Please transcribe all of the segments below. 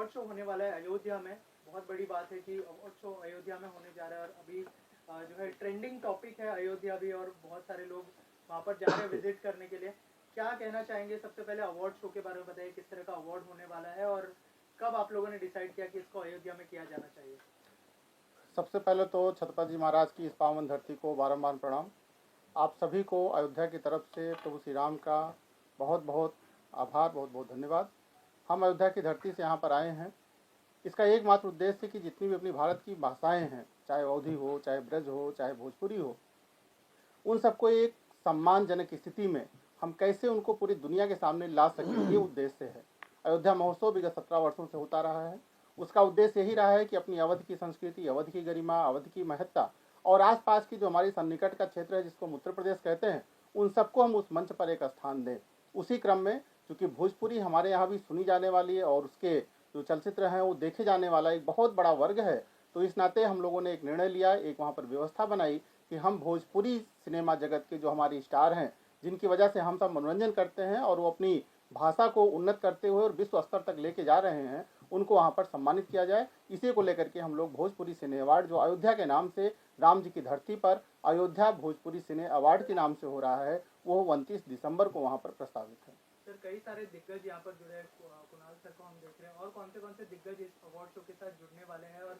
Award show होने वाला है अयोध्या में। बहुत बड़ी बात है कि अवार्ड शो अयोध्या में होने जा रहा है और अभी जो है ट्रेंडिंग टॉपिक है अयोध्या भी, और बहुत सारे लोग वहाँ पर जा रहे हैं विजिट करने के लिए। क्या कहना चाहेंगे? सबसे पहले अवार्ड शो के बारे में बताइए, किस तरह का अवार्ड होने वाला है और कब आप लोगों ने डिसाइड किया कि इसको अयोध्या में किया जाना चाहिए? सबसे पहले तो छत्रपति जी महाराज की इस पावन धरती को बारंबार प्रणाम। आप सभी को अयोध्या की तरफ से प्रभु श्री राम का बहुत बहुत आभार, बहुत बहुत धन्यवाद। हम अयोध्या की धरती से यहाँ पर आए हैं। इसका एकमात्र उद्देश्य है कि जितनी भी अपनी भारत की भाषाएं हैं, चाहे अवधी हो, चाहे ब्रज हो, चाहे भोजपुरी हो, उन सबको एक सम्मानजनक स्थिति में हम कैसे उनको पूरी दुनिया के सामने ला सकें, ये उद्देश्य है। अयोध्या महोत्सव विगत 17 वर्षों से होता रहा है। उसका उद्देश्य यही रहा है कि अपनी अवध की संस्कृति, अवध की गरिमा, अवध की महत्ता और आसपास की जो हमारी सन्निकट का क्षेत्र है जिसको हम उत्तर प्रदेश कहते हैं, उन सबको हम उस मंच पर एक स्थान दें। उसी क्रम में चूँकि भोजपुरी हमारे यहाँ भी सुनी जाने वाली है और उसके जो चलचित्र हैं वो देखे जाने वाला एक बहुत बड़ा वर्ग है, तो इस नाते हम लोगों ने एक निर्णय लिया, एक वहाँ पर व्यवस्था बनाई कि हम भोजपुरी सिनेमा जगत के जो हमारी स्टार हैं, जिनकी वजह से हम सब मनोरंजन करते हैं और वो अपनी भाषा को उन्नत करते हुए और विश्व स्तर तक लेके जा रहे हैं, उनको वहाँ पर सम्मानित किया जाए। इसी को लेकर के हम लोग भोजपुरी सिने अवार्ड, जो अयोध्या के नाम से, राम जी की धरती पर अयोध्या भोजपुरी सिने अवार्ड के नाम से हो रहा है, वो 29 दिसंबर को वहाँ पर प्रस्तावित है। सर, कई सारे दिग्गज यहाँ पर जुड़े हैं। कुणाल सर को हम देख रहे हैं, और कौन से दिग्गज इस अवार्ड शो के साथ जुड़ने वाले हैं? और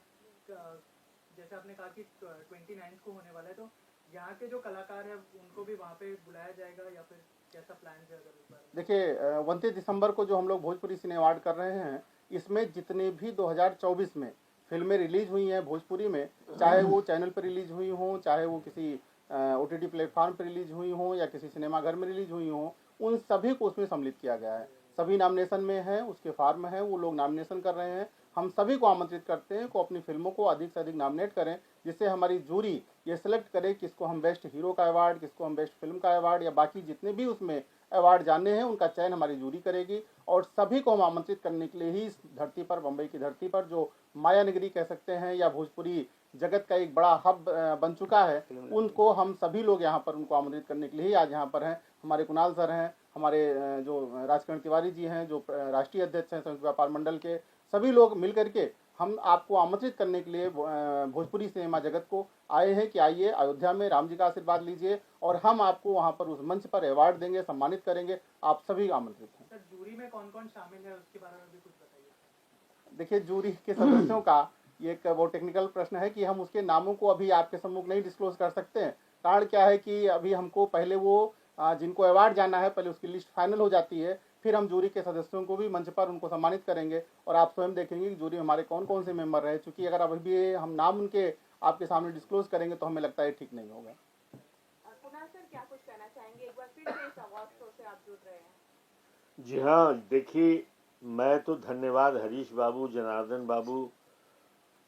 जैसे आपने कहा कि 29 को होने वाला है, तो यहाँ के जो कलाकार हैं उनको भी वहाँ पे बुलाया जाएगा या फिर कैसा प्लान है? अगर इस बारे में देखिए, 29 दिसंबर को जो हम लोग भोजपुरी सिने अवार्ड कर रहे हैं, इसमें जितने भी 2024 में फिल्में रिलीज हुई हैं भोजपुरी में, चाहे वो चैनल पर रिलीज हुई हों, चाहे वो किसी OTT प्लेटफॉर्म पर रिलीज हुई हों या किसी सिनेमाघर में रिलीज हुई हों, उन सभी को उसमें सम्मिलित किया गया है। सभी नामिनेशन में हैं, उसके फार्म हैं, वो लोग नामिनेशन कर रहे हैं। हम सभी को आमंत्रित करते हैं को अपनी फिल्मों को अधिक से अधिक नामिनेट करें, जिससे हमारी जूरी ये सिलेक्ट करे किसको हम बेस्ट हीरो का अवार्ड, किसको हम बेस्ट फिल्म का अवार्ड या बाकी जितने भी उसमें अवार्ड जानने हैं उनका चयन हमारी जूरी करेगी। और सभी को हम आमंत्रित करने के लिए ही इस धरती पर, बम्बई की धरती पर, जो माया नगरी कह सकते हैं या भोजपुरी जगत का एक बड़ा हब बन चुका है, उनको हम सभी लोग यहाँ पर उनको आमंत्रित करने के लिए ही आज यहाँ पर हैं। हमारे कुणाल सर हैं, हमारे जो राजकरण तिवारी जी हैं, जो राष्ट्रीय अध्यक्ष हैं संयुक्त व्यापार मंडल के, सभी लोग मिल करके हम आपको आमंत्रित करने के लिए भोजपुरी सिनेमा जगत को आए हैं कि आइए अयोध्या में राम जी का आशीर्वाद लीजिए और हम आपको वहाँ पर उस मंच पर अवार्ड देंगे, सम्मानित करेंगे। आप सभी आमंत्रित हैं। सर, जूरी में कौन कौन शामिल है उसके बारे में भी कुछ बताइए। देखिए, जूरी के सदस्यों का ये एक वो टेक्निकल प्रश्न है कि हम उसके नामों को अभी आपके सम्मुख नहीं डिस्क्लोज कर सकते हैं। कारण क्या है कि अभी हमको पहले वो जिनको अवार्ड जाना है पहले उसकी लिस्ट फाइनल हो जाती है, फिर हम जूरी के सदस्यों को भी मंच पर उनको सम्मानित करेंगे और आप स्वयं देखेंगे कि जूरी में हमारे कौन कौन से मेंबर रहे। चूंकि अगर अभी हम नाम उनके आपके सामने डिस्क्लोज करेंगे तो हमें लगता है ठीक नहीं होगा। कुणाल सर, क्या कुछ कहना चाहेंगे? एक बार फिर से इस अवार्ड शो से आप जुड़ रहे हैं। जी हाँ, देखिए, मैं तो धन्यवाद हरीश बाबू, जनार्दन बाबू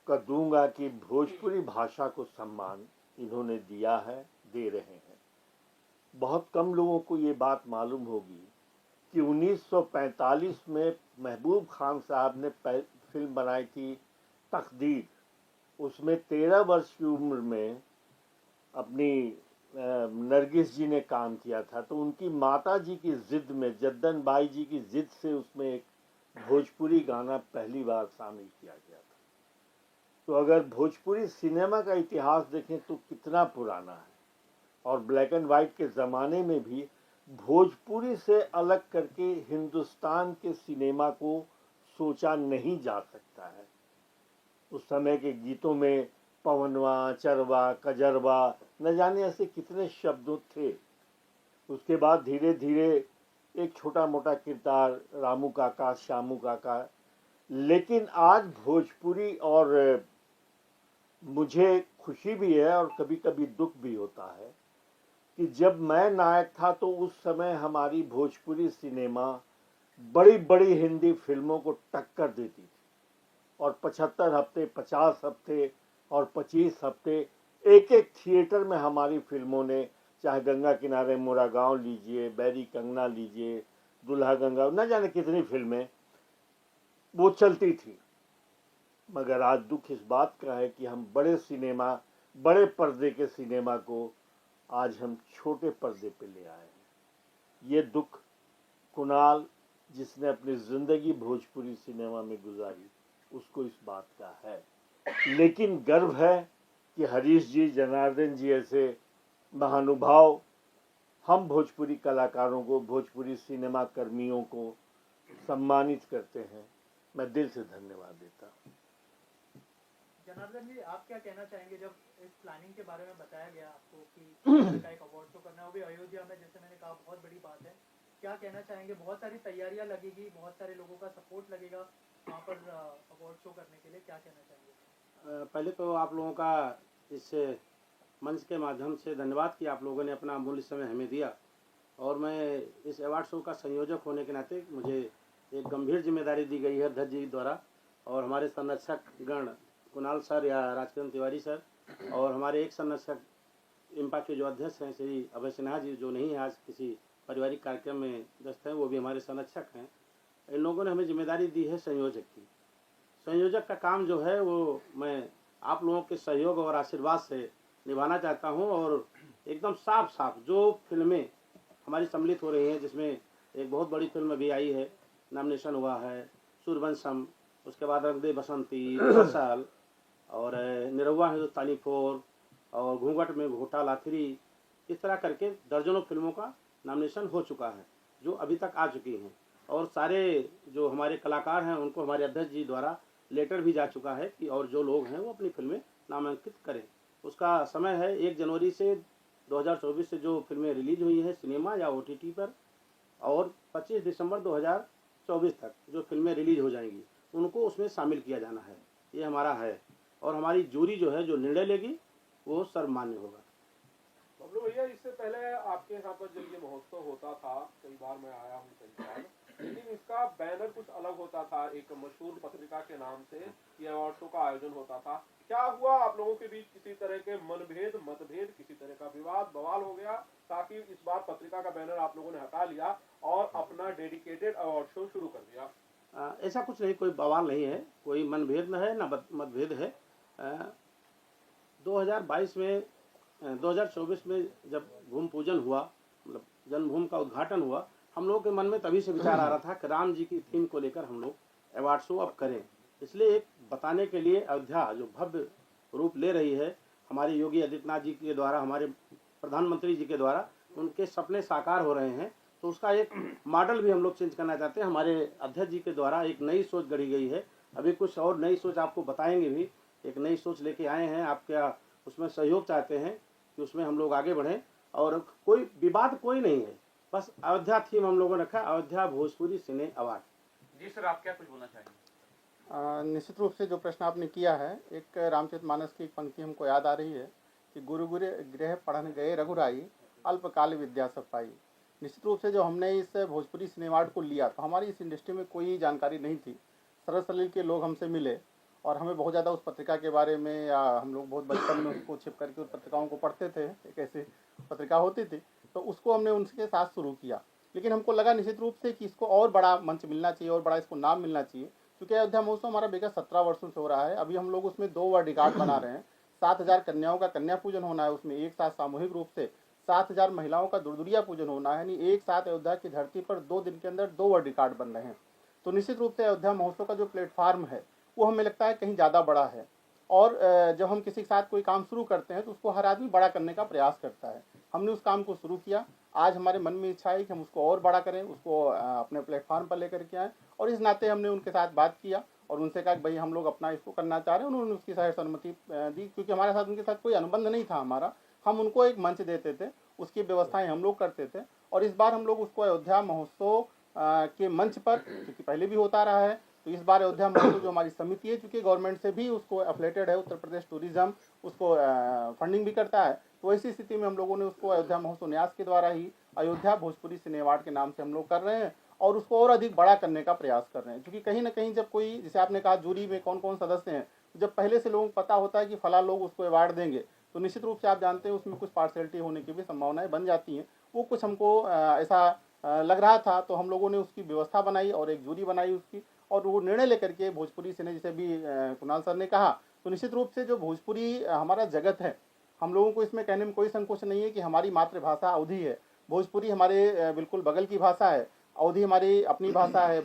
का दूंगा कि भोजपुरी भाषा को सम्मान इन्होंने दिया है, दे रहे हैं। बहुत कम लोगों को ये बात मालूम होगी कि 1945 में महबूब खान साहब ने फिल्म बनाई थी तकदीर। उसमें 13 वर्ष की उम्र में अपनी नरगिस जी ने काम किया था, तो उनकी माता जी की जिद में, जद्दन बाई जी की जिद से उसमें एक भोजपुरी गाना पहली बार शामिल किया गया था। तो अगर भोजपुरी सिनेमा का इतिहास देखें तो कितना पुराना है, और ब्लैक एंड वाइट के ज़माने में भी भोजपुरी से अलग करके हिंदुस्तान के सिनेमा को सोचा नहीं जा सकता है। उस समय के गीतों में पवनवा, चरवा, कजरवा, न जाने ऐसे कितने शब्दों थे। उसके बाद धीरे धीरे एक छोटा मोटा किरदार रामू काका, श्यामू काका। लेकिन आज भोजपुरी, और मुझे खुशी भी है और कभी कभी दुख भी होता है कि जब मैं नायक था तो उस समय हमारी भोजपुरी सिनेमा बड़ी बड़ी हिंदी फिल्मों को टक्कर देती थी, और 75 हफ्ते, 50 हफ्ते और 25 हफ्ते एक एक थिएटर में हमारी फिल्मों ने, चाहे गंगा किनारे मोरा गांव लीजिए, बैरी कंगना लीजिए, दुल्हा गंगा, न जाने कितनी फिल्में वो चलती थी। मगर आज दुख इस बात का है कि हम बड़े सिनेमा, बड़े पर्दे के सिनेमा को आज हम छोटे पर्दे पे ले आए हैं। ये दुख कुणाल, जिसने अपनी ज़िंदगी भोजपुरी सिनेमा में गुजारी, उसको इस बात का है। लेकिन गर्व है कि हरीश जी, जनार्दन जी ऐसे महानुभाव हम भोजपुरी कलाकारों को, भोजपुरी सिनेमा कर्मियों को सम्मानित करते हैं। मैं दिल से धन्यवाद देता हूँ। जनार्दन जी, आप क्या कहना चाहेंगे जब इस प्लानिंग के बारे में बताया गया आपको कि का एक अवार्ड शो करना है, वो भी अयोध्या में, जैसे मैंने कहा बहुत बड़ी बात है, क्या कहना चाहेंगे? बहुत सारी तैयारियां लगेगी, बहुत सारे लोगों का सपोर्ट लगेगा वहाँ पर अवार्ड शो करने के लिए, क्या कहना चाहेंगे? पहले तो आप लोगों का इस मंच के माध्यम से धन्यवाद कि आप लोगों ने अपना अमूल्य समय हमें दिया, और मैं इस अवार्ड शो का संयोजक होने के नाते मुझे एक गंभीर जिम्मेदारी दी गई है अध्यक्ष जी द्वारा, और हमारे संरक्षक गण कुणाल सर या राजकिरण तिवारी सर, और हमारे एक संरक्षक इम्पा के जो अध्यक्ष हैं श्री अभय सिन्हा जी, जो नहीं है आज किसी पारिवारिक कार्यक्रम में व्यस्त हैं, वो भी हमारे संरक्षक हैं। इन लोगों ने हमें जिम्मेदारी दी है संयोजक की। संयोजक का काम जो है वो मैं आप लोगों के सहयोग और आशीर्वाद से निभाना चाहता हूं, और एकदम साफ साफ जो फिल्में हमारी सम्मिलित हो रही हैं, जिसमें एक बहुत बड़ी फिल्म अभी आई है, नॉमिनेशन हुआ है, सूर्यवंशम, उसके बाद रंग दे बसंती, फसल, और निरहुआ हिंदुस्तानी 4, और घूंघट में घोटाला 3, इस तरह करके दर्जनों फिल्मों का नॉमिनेशन हो चुका है जो अभी तक आ चुकी हैं, और सारे जो हमारे कलाकार हैं उनको हमारे अध्यक्ष जी द्वारा लेटर भी जा चुका है कि और जो लोग हैं वो अपनी फिल्में नामांकित करें। उसका समय है 1 जनवरी से 2024 से जो फिल्में रिलीज हुई हैं सिनेमा या OTT पर, और 25 दिसंबर 2024 तक जो फिल्में रिलीज हो जाएंगी उनको उसमें शामिल किया जाना है, ये हमारा है। और हमारी जूरी जो है जो निर्णय लेगी वो सर्वमान्य होगा। बबलू भैया, इससे पहले आपके यहाँ पर जब ये महोत्सव होता था, कई बार मैं आया हूँ कई बार, लेकिन इसका बैनर कुछ अलग होता था, एक मशहूर पत्रिका के नाम से ये अवार्ड शो का आयोजन होता था। क्या हुआ आप लोगों के बीच किसी तरह के मतभेद, किसी तरह का विवाद बवाल हो गया, ताकि इस बार पत्रिका का बैनर आप लोगों ने हटा लिया और अपना डेडिकेटेड अवार्ड शो शुरू कर दिया? ऐसा कुछ नहीं, कोई बवाल नहीं है, कोई मनभेद न है ना मतभेद है। 2022 में 2024 में जब भूमि पूजन हुआ, मतलब जन्मभूमि का उद्घाटन हुआ, हम लोगों के मन में तभी से विचार आ रहा था कि राम जी की थीम को लेकर हम लोग अवार्ड शो अब करें। इसलिए एक बताने के लिए अयोध्या जो भव्य रूप ले रही है, हमारे योगी आदित्यनाथ जी के द्वारा, हमारे प्रधानमंत्री जी के द्वारा उनके सपने साकार हो रहे हैं, तो उसका एक मॉडल भी हम लोग चेंज करना चाहते हैं। हमारे अध्यक्ष जी के द्वारा एक नई सोच गढ़ी गई है, अभी कुछ और नई सोच आपको बताएंगे भी, एक नई सोच लेके आए हैं। आप क्या उसमें सहयोग चाहते हैं कि उसमें हम लोग आगे बढ़ें, और कोई विवाद कोई नहीं है, बस अयोध्या थीम हम लोगों ने रखा, अयोध्या भोजपुरी सिने अवार्ड। जी सर, आप क्या कुछ बोलना चाहेंगे? निश्चित रूप से जो प्रश्न आपने किया है, एक रामचरितमानस की एक पंक्ति हमको याद आ रही है कि गुरु गृह पढ़न गए रघुराई, अल्पकाल विद्या सब पाई। निश्चित रूप से जो हमने इस भोजपुरी सिने अवार्ड को लिया, तो हमारी इस इंडस्ट्री में कोई जानकारी नहीं थी। सरल सलील के लोग हमसे मिले और हमें बहुत ज़्यादा उस पत्रिका के बारे में, या हम लोग बहुत बचपन में उसको छिप करके उस पत्रिकाओं को पढ़ते थे, एक ऐसी पत्रिका होती थी, तो उसको हमने उनके साथ शुरू किया। लेकिन हमको लगा निश्चित रूप से कि इसको और बड़ा मंच मिलना चाहिए और बड़ा इसको नाम मिलना चाहिए, क्योंकि अयोध्या महोत्सव हमारा विगत 17 वर्षों से हो रहा है। अभी हम लोग उसमें 2 वर्ल्ड रिकॉर्ड बना रहे हैं। 7000 कन्याओं का कन्या पूजन होना है, उसमें एक साथ सामूहिक रूप से 7000 महिलाओं का दुर्दुरिया पूजन होना है, यानी एक साथ अयोध्या की धरती पर 2 दिन के अंदर 2 वर्ल्ड रिकॉर्ड बन रहे हैं। तो निश्चित रूप से अयोध्या महोत्सव का जो प्लेटफार्म है वो हमें लगता है कहीं ज़्यादा बड़ा है, और जब हम किसी के साथ कोई काम शुरू करते हैं तो उसको हर आदमी बड़ा करने का प्रयास करता है। हमने उस काम को शुरू किया। आज हमारे मन में इच्छा है कि हम उसको और बड़ा करें, उसको अपने प्लेटफार्म पर लेकर के आएँ, और इस नाते हमने उनके साथ बात किया और उनसे कहा कि भाई हम लोग अपना इसको करना चाह रहे हैं। उन्होंने उसकी सहमति दी, क्योंकि हमारे साथ उनके साथ कोई अनुबंध नहीं था हमारा। हम उनको एक मंच देते थे, उसकी व्यवस्थाएं हम लोग करते थे, और इस बार हम लोग उसको अयोध्या महोत्सव के मंच पर, क्योंकि पहले भी होता रहा है, तो इस बार अयोध्या महोत्सव जो हमारी समिति है, चूँकि गवर्नमेंट से भी उसको एफिलेटेड है, उत्तर प्रदेश टूरिज्म उसको फंडिंग भी करता है, तो ऐसी स्थिति में हम लोगों ने उसको अयोध्या महोत्सव न्यास के द्वारा ही अयोध्या भोजपुरी सिने अवार्ड के नाम से हम लोग कर रहे हैं, और उसको और अधिक बड़ा करने का प्रयास कर रहे हैं। क्योंकि कहीं ना कहीं जब कोई, जैसे आपने कहा जूरी में कौन कौन सदस्य हैं, जब पहले से लोगों को पता होता है कि फला लोग उसको अवार्ड देंगे, तो निश्चित रूप से आप जानते हैं उसमें कुछ पार्शलिटी होने की भी संभावनाएं बन जाती हैं। वो कुछ हमको ऐसा लग रहा था, तो हम लोगों ने उसकी व्यवस्था बनाई और एक जूरी बनाई उसकी, और वो निर्णय लेकर के भोजपुरी सिने, जैसे भी कुणाल सर ने कहा, तो निश्चित रूप से जो भोजपुरी हमारा जगत है, हम लोगों को इसमें कहने में कोई संकोच नहीं है कि हमारी मातृभाषा अवधी है। भोजपुरी हमारे बिल्कुल बगल की भाषा है, अवधी हमारी अपनी भाषा है,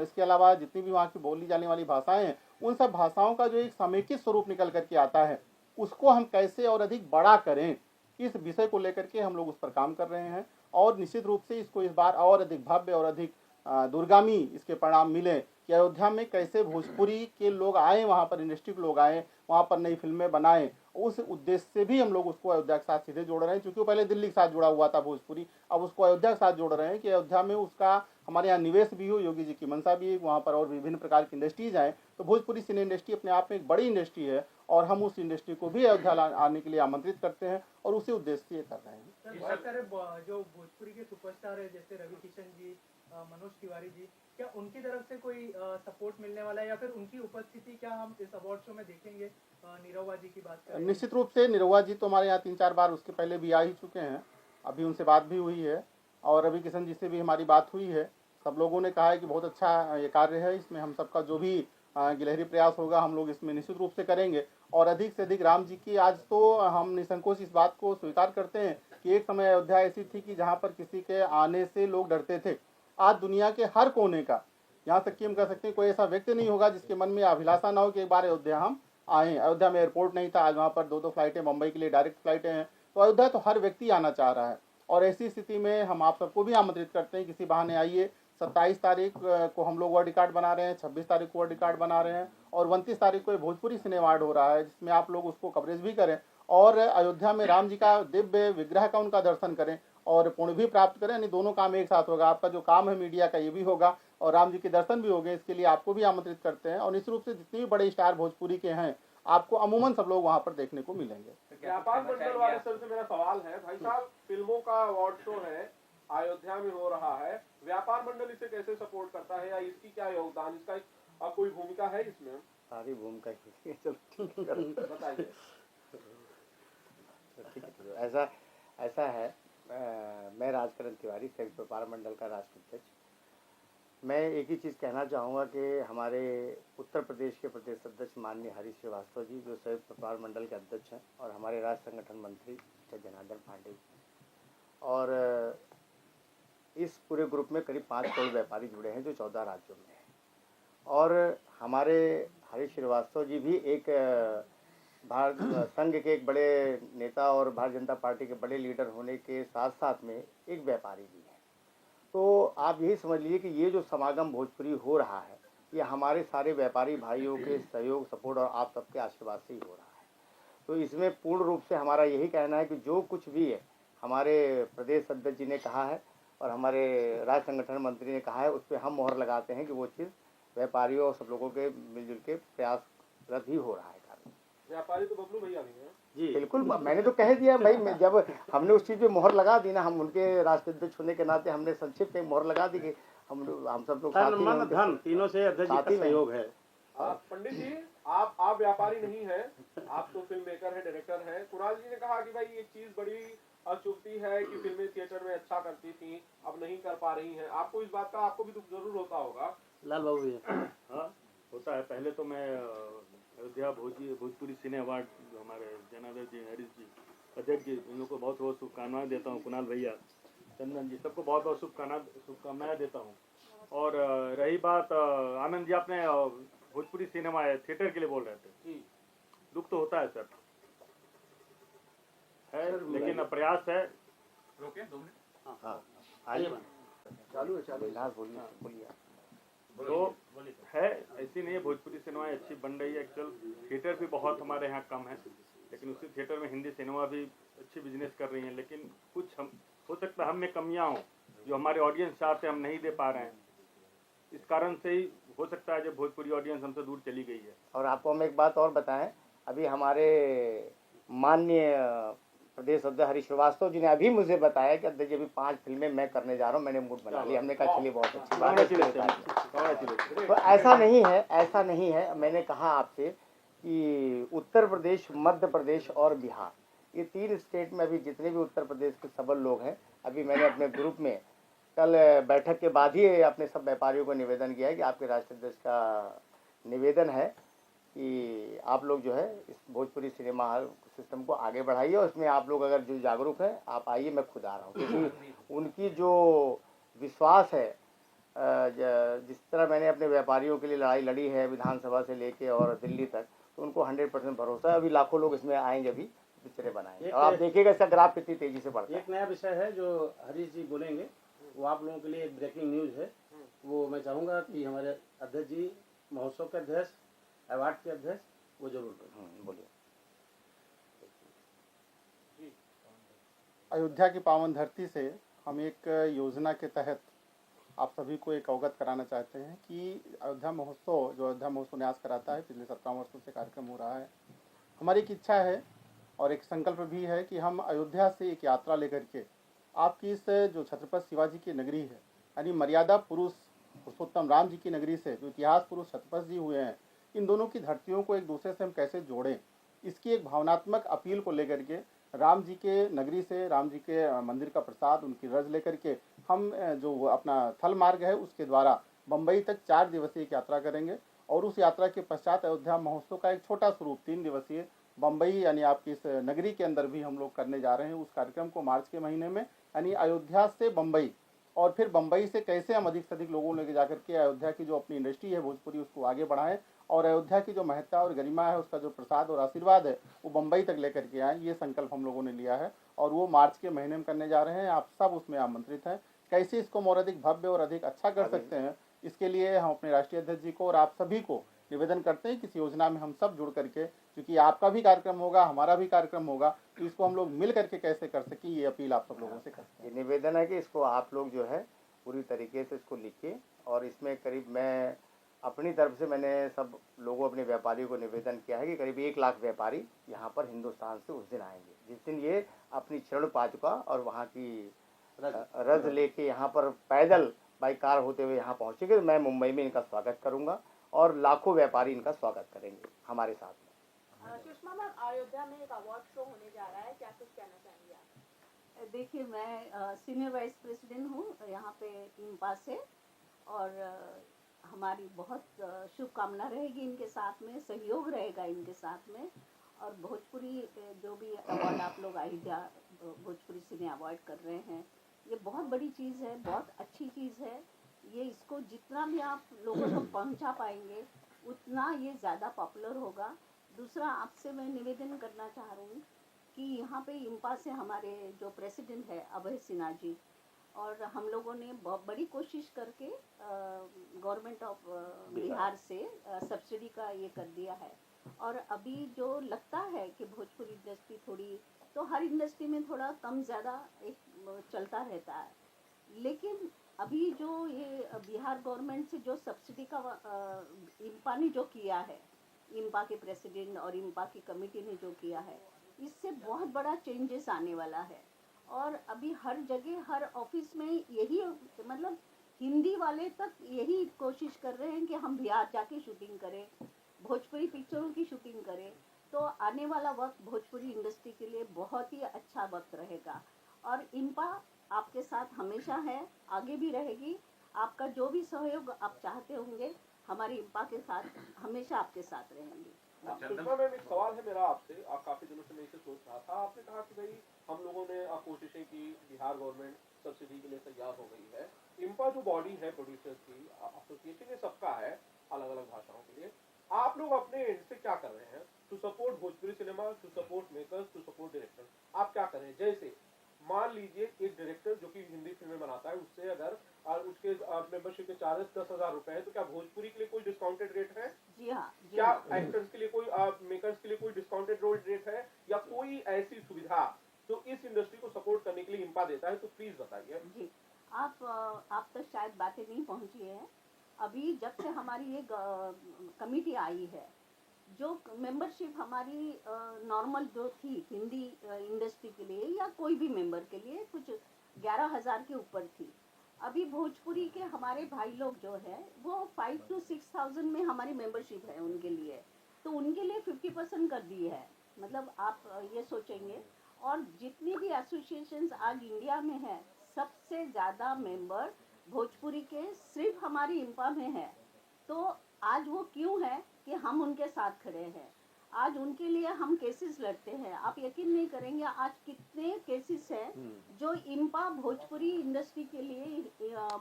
इसके अलावा जितनी भी वहाँ की बोली जाने वाली भाषाएं हैं, उन सब भाषाओं का जो एक समेकित स्वरूप निकल करके आता है, उसको हम कैसे और अधिक बड़ा करें, इस विषय को लेकर के हम लोग उस पर काम कर रहे हैं। और निश्चित रूप से इसको इस बार और अधिक भव्य और अधिक दूरगामी इसके परिणाम मिले कि अयोध्या में कैसे भोजपुरी के लोग आए, वहाँ पर इंडस्ट्री के लोग आए, वहाँ पर नई फिल्में बनाएं। उस उद्देश्य से भी हम लोग उसको अयोध्या के साथ सीधे जोड़ रहे हैं, क्योंकि वो पहले दिल्ली के साथ जुड़ा हुआ था भोजपुरी, अब उसको अयोध्या के साथ जोड़ रहे हैं कि अयोध्या में उसका हमारे यहाँ निवेश भी हो, योगी जी की मंशा भी है, वहाँ पर और विभिन्न प्रकार की इंडस्ट्रीज आए। तो भोजपुरी सिने इंडस्ट्री अपने आप में एक बड़ी इंडस्ट्री है और हम उस इंडस्ट्री को भी अयोध्या आने के लिए आमंत्रित करते हैं और उसी उद्देश्य से ये कर रहे हैं। सर, बहुत सारे जो भोजपुरी के सुपरस्टार है जैसे रवि किशन जी, मनोज तिवारी जी, क्या उनकी तरफ से कोई सपोर्ट मिलने वाला है या फिर उनकी उपस्थिति क्या हम इस अवार्ड शो में देखेंगे? निरहुआ जी की बात करें। निश्चित रूप से निरहुआ जी तो हमारे यहाँ 3-4 बार उसके पहले भी आ ही चुके हैं, अभी उनसे बात भी हुई है और रवि किशन जी से भी हमारी बात हुई है। सब लोगों ने कहा है कि बहुत अच्छा ये कार्य है, इसमें हम सबका जो भी गिलहरी प्रयास होगा हम लोग इसमें निश्चित रूप से करेंगे और अधिक से अधिक राम जी की। आज तो हम निसंकोच इस बात को स्वीकार करते हैं कि एक समय अयोध्या ऐसी थी कि जहाँ पर किसी के आने से लोग डरते थे। आज दुनिया के हर कोने का, यहाँ तक कि हम कह सकते हैं कोई ऐसा व्यक्ति नहीं होगा जिसके मन में अभिलाषा ना हो कि एक बार अयोध्या हम आए। अयोध्या में एयरपोर्ट नहीं था, आज वहाँ पर 2-2 फ्लाइटें मुंबई के लिए डायरेक्ट फ्लाइटें हैं। तो अयोध्या तो हर व्यक्ति आना चाह रहा है और ऐसी स्थिति में हम आप सबको भी आमंत्रित करते हैं, किसी बहाने आइए। 27 तारीख को हम लोग वर्ल्ड रिकॉर्ड बना रहे हैं, 26 तारीख को वर्ल्ड रिकॉर्ड बना रहे हैं और 29 तारीख को भोजपुरी सिने अवार्ड हो रहा है, जिसमें आप लोग उसको कवरेज भी करें और अयोध्या में राम जी का दिव्य विग्रह का उनका दर्शन करें और पुण्य भी प्राप्त करें। यानी दोनों काम एक साथ होगा, आपका जो काम है मीडिया का ये भी होगा और राम जी के दर्शन भी होंगे। इसके लिए आपको भी आमंत्रित करते हैं और निश्चित रूप से जितने भी बड़े स्टार भोजपुरी के हैं आपको अमूमन सब लोग वहाँ पर देखने को मिलेंगे। व्यापार मंडल वाले सर से मेरा सवाल है, भाई साहब फिल्मों का अवार्ड शो है, अयोध्या में हो रहा है, व्यापार मंडल इसे कैसे सपोर्ट करता है या इसकी क्या योगदान, इसका कोई भूमिका है इसमें? सारी भूमिका बताइए। ऐसा है, मैं राजकरण तिवारी, संयुक्त व्यापार मंडल का राष्ट्र अध्यक्ष। मैं एक ही चीज़ कहना चाहूँगा कि हमारे उत्तर प्रदेश के प्रदेश अध्यक्ष माननीय हरीश श्रीवास्तव जी, जो संयुक्त व्यापार मंडल के अध्यक्ष हैं, और हमारे राज्य संगठन मंत्री जनार्दन पांडे, और इस पूरे ग्रुप में करीब 5 करोड़ व्यापारी जुड़े हैं जो 14 राज्यों में हैं। और हमारे हरीश श्रीवास्तव जी भी एक भारत संघ के एक बड़े नेता और भारतीय जनता पार्टी के बड़े लीडर होने के साथ साथ में एक व्यापारी भी हैं। तो आप यही समझ लीजिए कि ये जो समागम भोजपुरी हो रहा है, ये हमारे सारे व्यापारी भाइयों के सहयोग, सपोर्ट और आप सबके आशीर्वाद से ही हो रहा है। तो इसमें पूर्ण रूप से हमारा यही कहना है कि जो कुछ भी है हमारे प्रदेश अध्यक्ष जी ने कहा है और हमारे राज्य संगठन मंत्री ने कहा है, उस पर हम मोहर लगाते हैं कि वो चीज़ व्यापारियों और सब लोगों के मिलजुल के प्रयासरत ही हो रहा है। व्यापारी तो बबलू भैया भी हैं जी, बिल्कुल, मैंने तो कह दिया भाई, जब हमने उस चीज़ पे मोहर लगा दी ना, हम उनके राष्ट्रीय अध्यक्ष होने के नाते हमने संक्षिप्त में मोहर लगा दी कि हम सब लोग साथ ही हैं, धन तीनों से अध्यक्ष जी का सहयोग है। पंडित जी, आप व्यापारी नहीं हैं, आप तो फिल्म मेकर है, डायरेक्टर है। कुणाल जी ने कहा कि भाई ये चीज बड़ी अचूकती है कि फिल्में थिएटर में अच्छा करती थी, अब नहीं कर पा रही हैं। आपको इस बात का आपको भी दुख जरूर होता होगा। लाल बाबू भैया। हाँ, होता है। पहले तो मैं अयोध्या भोजपुरी सिने अवार्ड हमारे जनार्दन जी, हरीश जी, अध्यक्ष जी, इन लोगों को बहुत बहुत शुभकामनाएं देता हूँ। कुणाल भैया, चंदन जी, सबको बहुत बहुत शुभकामनाएं देता हूँ। और रही बात आनंद जी, आपने भोजपुरी सिनेमा थिएटर के लिए बोल रहे थे, दुख तो होता है सर, है, लेकिन प्रयास है। रोके 2 मिनट। हाँ, आइए, चालू है, बोलिए। तो है, ऐसी नहीं है, भोजपुरी सिनेमा अच्छी बन रही है। एक्चुअल थिएटर भी बहुत हमारे यहाँ कम है, लेकिन उसी थिएटर में हिंदी सिनेमा भी अच्छी बिजनेस कर रही है। लेकिन कुछ हम हो सकता है हम में कमियाँ हों जो हमारे ऑडियंस चाहते हम नहीं दे पा रहे हैं, इस कारण से ही हो सकता है जब भोजपुरी ऑडियंस हमसे दूर चली गई है। और आपको हम एक बात और बताएं, अभी हमारे माननीय प्रदेश अध्यक्ष हरीश श्रीवास्तव जी ने अभी मुझे बताया कि अध्यक्ष जी अभी 5 फिल्में मैं करने जा रहा हूँ, मैंने मूड बना लिया। हमने कहा चलिए बहुत अच्छी बात है। तो ऐसा नहीं है, मैंने कहा आपसे कि उत्तर प्रदेश, मध्य प्रदेश और बिहार, ये 3 स्टेट में अभी जितने भी उत्तर प्रदेश के सबल लोग हैं, अभी मैंने अपने ग्रुप में कल बैठक के बाद ही अपने सब व्यापारियों को निवेदन किया है कि आपके राष्ट्रीय अध्यक्ष का निवेदन है कि आप लोग जो है इस भोजपुरी सिनेमा सिस्टम को आगे बढ़ाइए और इसमें आप लोग अगर जो जागरूक हैं आप आइए, मैं खुद आ रहा हूँ। क्योंकि उनकी जो विश्वास है जिस तरह मैंने अपने व्यापारियों के लिए लड़ाई लड़ी है विधानसभा से लेके और दिल्ली तक, तो उनको 100% भरोसा है। अभी लाखों लोग इसमें आएंगे, अभी पिक्चरें बनाएंगे और आप देखिएगा इसका ग्राफ कितनी तेजी से बढ़ता है। एक नया विषय है जो हरीश जी बोलेंगे, वो आप लोगों के लिए एक ब्रेकिंग न्यूज़ है। वो मैं चाहूँगा कि हमारे अध्यक्ष जी, महोत्सव के अध्यक्ष, अवार्ड के अध्यक्ष, वो जरूर बोलिए। अयोध्या की पावन धरती से हम एक योजना के तहत आप सभी को एक अवगत कराना चाहते हैं कि अयोध्या महोत्सव, जो अयोध्या महोत्सव न्यास कराता है, पिछले 17 वर्षों से कार्यक्रम हो रहा है। हमारी एक इच्छा है और एक संकल्प भी है कि हम अयोध्या से एक यात्रा लेकर के आपकी इस जो छत्रपति शिवाजी की नगरी है, यानी मर्यादा पुरुष पुरुषोत्तम राम जी की नगरी से जो इतिहास पुरुष छत्रपति जी हुए हैं, इन दोनों की धरतियों को एक दूसरे से हम कैसे जोड़ें, इसकी एक भावनात्मक अपील को लेकर के राम जी के नगरी से, राम जी के मंदिर का प्रसाद, उनकी रज लेकर के हम जो अपना थल मार्ग है उसके द्वारा बम्बई तक 4 दिवसीय एक यात्रा करेंगे और उस यात्रा के पश्चात अयोध्या महोत्सव का एक छोटा स्वरूप 3 दिवसीय बम्बई यानी आपकी इस नगरी के अंदर भी हम लोग करने जा रहे हैं। उस कार्यक्रम को मार्च के महीने में, यानी अयोध्या से बम्बई, और फिर बम्बई से कैसे हम अधिक से अधिक लोगों लेके जाकर के अयोध्या की जो अपनी इंडस्ट्री है भोजपुरी, उसको आगे बढ़ाएं और अयोध्या की जो महत्ता और गरिमा है, उसका जो प्रसाद और आशीर्वाद है, वो बम्बई तक लेकर के आएँ। ये संकल्प हम लोगों ने लिया है और वो मार्च के महीने में करने जा रहे हैं। आप सब उसमें आमंत्रित हैं। कैसे इसको और अधिक भव्य और अधिक अच्छा कर सकते हैं, इसके लिए हम अपने राष्ट्रीय अध्यक्ष जी को और आप सभी को निवेदन करते हैं कि इस योजना में हम सब जुड़ करके, क्योंकि आपका भी कार्यक्रम होगा, हमारा भी कार्यक्रम होगा, तो इसको हम लोग मिल करके कैसे कर सकें, ये अपील आप सब लोगों से करते हैं। ये निवेदन है कि इसको आप लोग जो है पूरी तरीके से इसको लिखिए और इसमें करीब मैं अपनी तरफ से मैंने सब लोगों, अपने व्यापारियों को निवेदन किया है कि करीब 1 लाख व्यापारी यहाँ पर हिंदुस्तान से उस दिन आएंगे जिस दिन ये अपनी शरण पादुका और वहाँ की रज लेके यहाँ पर पैदल बाई कार होते हुए यहाँ पहुँचेंगे। मैं मुंबई में इनका स्वागत करूँगा और लाखों व्यापारी इनका स्वागत करेंगे हमारे साथ में। सुषमा मैम, अयोध्या में एक अवार्ड शो होने जा रहा है, क्या कुछ कहना चाहेंगे आप? देखिए, मैं सीनियर वाइस प्रेसिडेंट हूँ यहाँ पे इंपा से और हमारी बहुत शुभकामना रहेगी इनके साथ में, सहयोग रहेगा इनके साथ में। और भोजपुरी जो भी अवार्ड आप लोग अयोध्या भोजपुरी सिने अवार्ड कर रहे हैं, ये बहुत बड़ी चीज़ है, बहुत अच्छी चीज़ है। ये इसको जितना भी आप लोगों तक पहुंचा पाएंगे उतना ये ज़्यादा पॉपुलर होगा। दूसरा, आपसे मैं निवेदन करना चाह रही हूँ कि यहाँ पे इंपा से हमारे जो प्रेसिडेंट है अभय सिन्हा जी, और हम लोगों ने बहुत बड़ी कोशिश करके गवर्नमेंट ऑफ बिहार से सब्सिडी का ये कर दिया है। और अभी जो लगता है कि भोजपुरी इंडस्ट्री थोड़ी, तो हर इंडस्ट्री में थोड़ा कम ज़्यादा एक चलता रहता है, लेकिन अभी जो ये बिहार गवर्नमेंट से जो सब्सिडी का इंपा ने जो किया है, इंपा के प्रेसिडेंट और इंपा की कमेटी ने जो किया है, इससे बहुत बड़ा चेंजेस आने वाला है। और अभी हर जगह, हर ऑफिस में यही, मतलब हिंदी वाले तक यही कोशिश कर रहे हैं कि हम बिहार जाके शूटिंग करें, भोजपुरी पिक्चरों की शूटिंग करें। तो आने वाला वक्त भोजपुरी इंडस्ट्री के लिए बहुत ही अच्छा वक्त रहेगा और इंपा आपके साथ हमेशा है, आगे भी रहेगी। आपका जो भी सहयोग आप चाहते होंगे, हमारी इंपा के साथ हमेशा आपके साथ रहेंगे। सुषमा मैम, एक सवाल है मेरा आपसे। काफी दिनों से मैं इसे सोच रहा था। आपने कहा कि भाई हम लोगों ने कोशिशें की, बिहार गवर्नमेंट सब्सिडी के लिए तैयार हो गई है। इंपा जो बॉडी है प्रोड्यूसर्स की, एसोसिएशन ये सबका है अलग अलग भाषाओं के लिए। आप लोग अपने एंड से क्या कर रहे हैं to support Bhojpuri cinema, to support makers, to support directors? आप क्या कर रहे हैं? जैसे मान लीजिए एक डायरेक्टर जो कि हिंदी फिल्में बनाता है, उससे अगर उसके मेंबरशिप के चार्जेस 10,000 रुपए है, तो क्या भोजपुरी के लिए कोई डिस्काउंटेड रेट है? जी हाँ। क्या एक्टर्स के लिए कोई, मेकर्स के लिए कोई डिस्काउंटेड रेट है, या कोई ऐसी सुविधा जो इस इंडस्ट्री को सपोर्ट करने के लिए इंपा देता है? तो प्लीज बताइए। जी, आप तक शायद बातें नहीं पहुंची है। अभी जब से हमारी ये कमेटी आई है, जो मेंबरशिप हमारी नॉर्मल जो थी हिंदी इंडस्ट्री के लिए या कोई भी मेंबर के लिए, कुछ 11,000 के ऊपर थी। अभी भोजपुरी के हमारे भाई लोग जो है वो 5 to 6,000 में हमारी मेंबरशिप है उनके लिए, तो उनके लिए 50% कर दी है। मतलब आप ये सोचेंगे, और जितनी भी एसोसिएशंस आज इंडिया में है, सबसे ज़्यादा मेंबर भोजपुरी के सिर्फ हमारी इंपा में है। तो आज वो क्यों है कि हम उनके साथ खड़े हैं। आज उनके लिए हम केसेस लड़ते हैं। आप यकीन नहीं करेंगे आज कितने केसेस हैं जो इम्पा भोजपुरी इंडस्ट्री के लिए,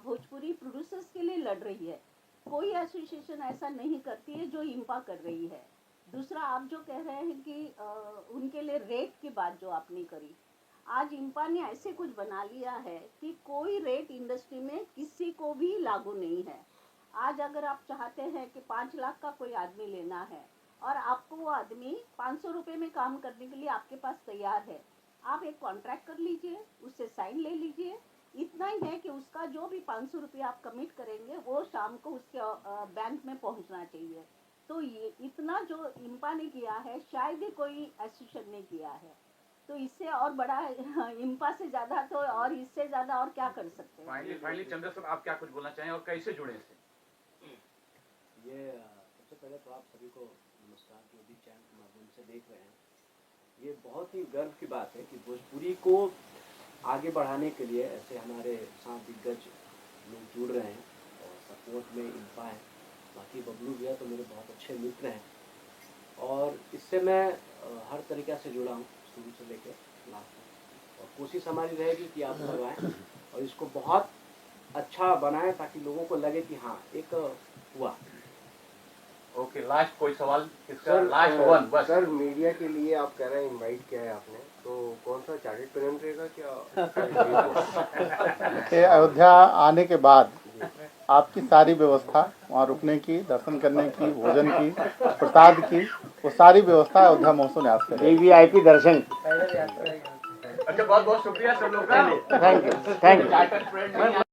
भोजपुरी प्रोड्यूसर्स के लिए लड़ रही है। कोई एसोसिएशन ऐसा नहीं करती है जो इम्पा कर रही है। दूसरा, आप जो कह रहे हैं कि उनके लिए रेट की बात जो आपने करी, आज इम्पा ने ऐसे कुछ बना लिया है कि कोई रेट इंडस्ट्री में किसी को भी लागू नहीं है। आज अगर आप चाहते हैं कि 5 लाख का कोई आदमी लेना है और आपको वो आदमी 500 रुपये में काम करने के लिए आपके पास तैयार है, आप एक कॉन्ट्रैक्ट कर लीजिए, उससे साइन ले लीजिए। इतना ही है कि उसका जो भी 500 रुपये आप कमिट करेंगे वो शाम को उसके बैंक में पहुंचना चाहिए। तो ये इतना जो इम्पा ने किया है शायद ही कोई एसोसिएशन ने किया है। तो इससे और बड़ा इम्पा से ज़्यादा तो और इससे ज़्यादा और क्या कर सकते हैं। फाइनली चंद्र सर, आप क्या कुछ बोलना चाहें और कैसे जुड़े इससे? ये सबसे पहले तो आप सभी को नमस्कार, जो भी चैनल के माध्यम से देख रहे हैं। ये बहुत ही गर्व की बात है कि भोजपुरी को आगे बढ़ाने के लिए ऐसे हमारे साथ दिग्गज लोग जुड़ रहे हैं और सपोर्ट में इम्पा है। बाकी बबलू भैया तो मेरे बहुत अच्छे मित्र हैं और इससे मैं हर तरीक़े से जुड़ा हूँ, शुरू से लेकर लास्ट तक। और कोशिश हमारी रहेगी कि आप करवाएं और इसको बहुत अच्छा बनाएं ताकि लोगों को लगे कि हाँ एक हुआ। ओके, लास्ट कोई सवाल इसका? लास्ट वन बस। सर, मीडिया के लिए आप कह रहे हैं इनवाइट किया है आपने, तो कौन सा चार्टेड पेरेंट रहेगा क्या? ये अयोध्या आने के बाद आपकी सारी व्यवस्था, वहाँ रुकने की, दर्शन करने की, भोजन की, प्रसाद की, वो सारी व्यवस्था अयोध्या महोत्सव न्यास करेगी। वीवीआईपी दर्शन। अच्छा, बहुत बहुत शुक्रिया सब लोग का। Thank you.